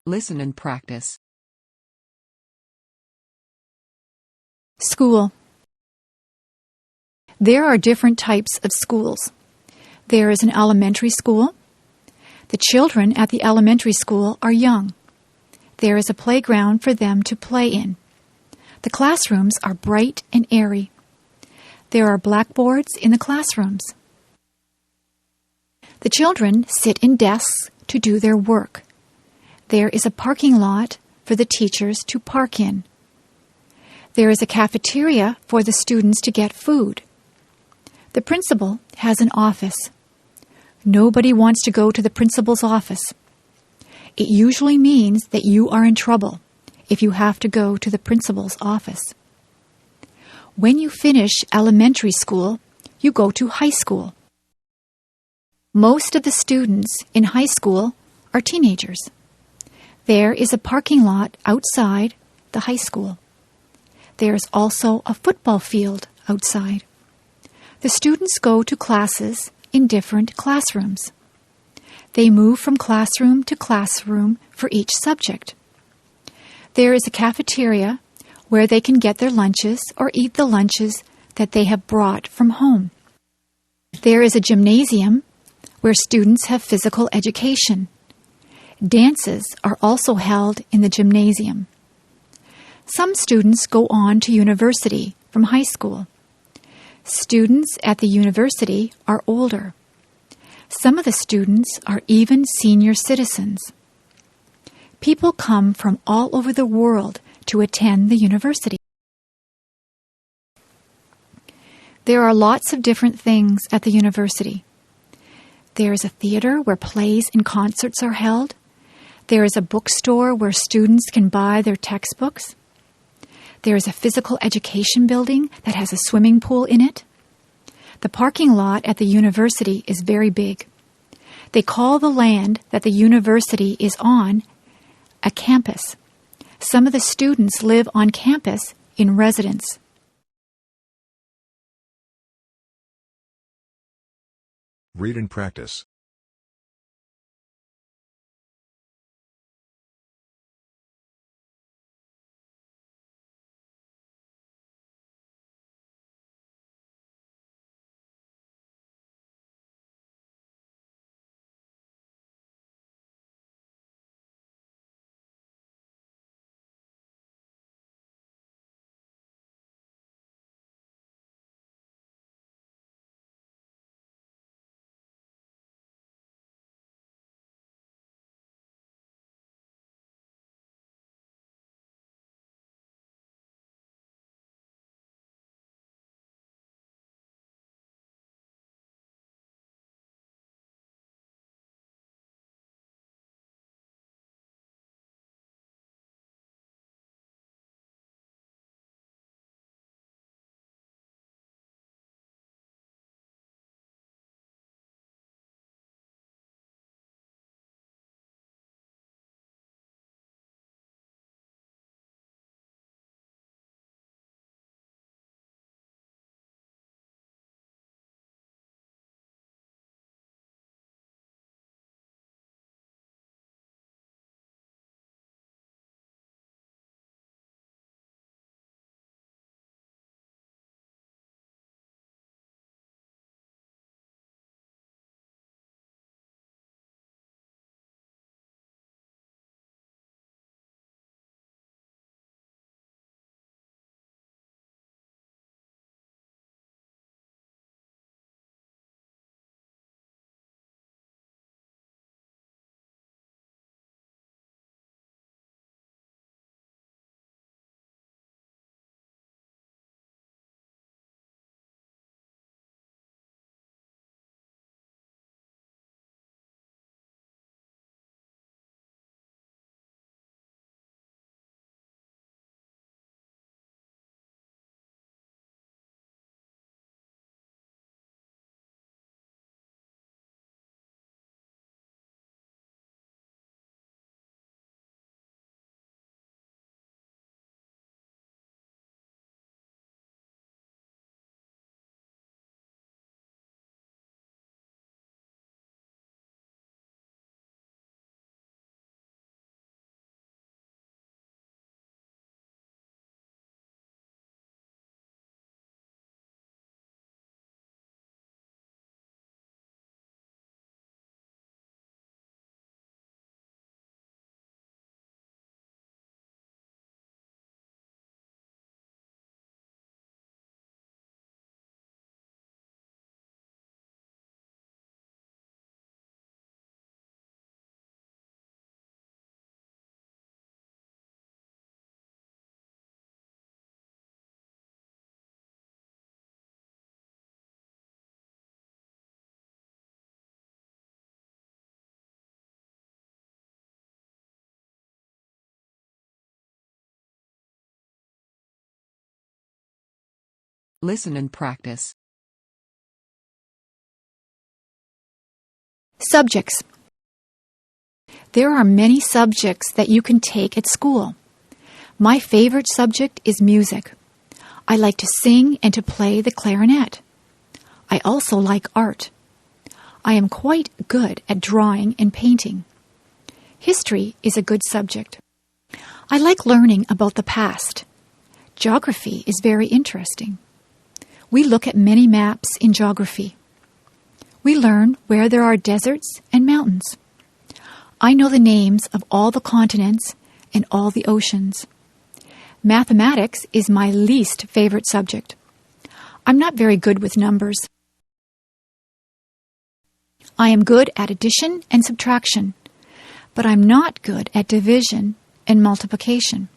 Listen and practice. School. There are different types of schools. There is an elementary school. The children at the elementary school are young. There is a playground for them to play in. The classrooms are bright and airy. There are blackboards in the classrooms. The children sit in desks to do their work. There is a parking lot for the teachers to park in. There is a cafeteria for the students to get food. The principal has an office. Nobody wants to go to the principal's office. It usually means that you are in trouble if you have to go to the principal's office. When you finish elementary school, you go to high school. Most of the students in high school are teenagers. There is a parking lot outside the high school. There is also a football field outside. The students go to classes in different classrooms. They move from classroom to classroom for each subject. There is a cafeteria where they can get their lunches or eat the lunches that they have brought from home. There is a gymnasium where students have physical education. Dances are also held in the gymnasium. Some students go on to university from high school. Students at the university are older. Some of the students are even senior citizens. People come from all over the world to attend the university. There are lots of different things at the university. There is a theater where plays and concerts are held. There is a bookstore where students can buy their textbooks. There is a physical education building that has a swimming pool in it. The parking lot at the university is very big. They call the land that the university is on a campus. Some of the students live on campus in residence. Read and practice. Listen and practice. Subjects. There are many subjects that you can take at school. My favorite subject is music. I like to sing and to play the clarinet. I also like art. I am quite good at drawing and painting. History is a good subject. I like learning about the past. Geography is very interesting. We look at many maps in geography. We learn where there are deserts and mountains. I know the names of all the continents and all the oceans. Mathematics is my least favorite subject. I'm not very good with numbers. I am good at addition and subtraction, but I'm not good at division and multiplication.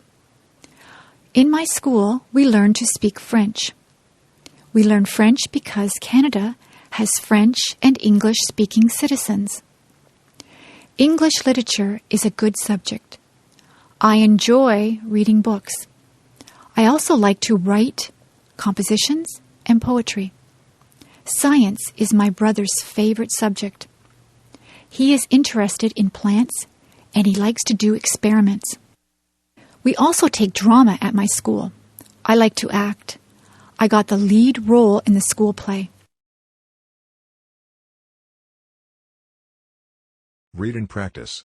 In my school, we learn to speak French. We learn French because Canada has French and English-speaking citizens. English literature is a good subject. I enjoy reading books. I also like to write compositions and poetry. Science is my brother's favorite subject. He is interested in plants and he likes to do experiments. We also take drama at my school. I like to act. I got the lead role in the school play. Read and practice.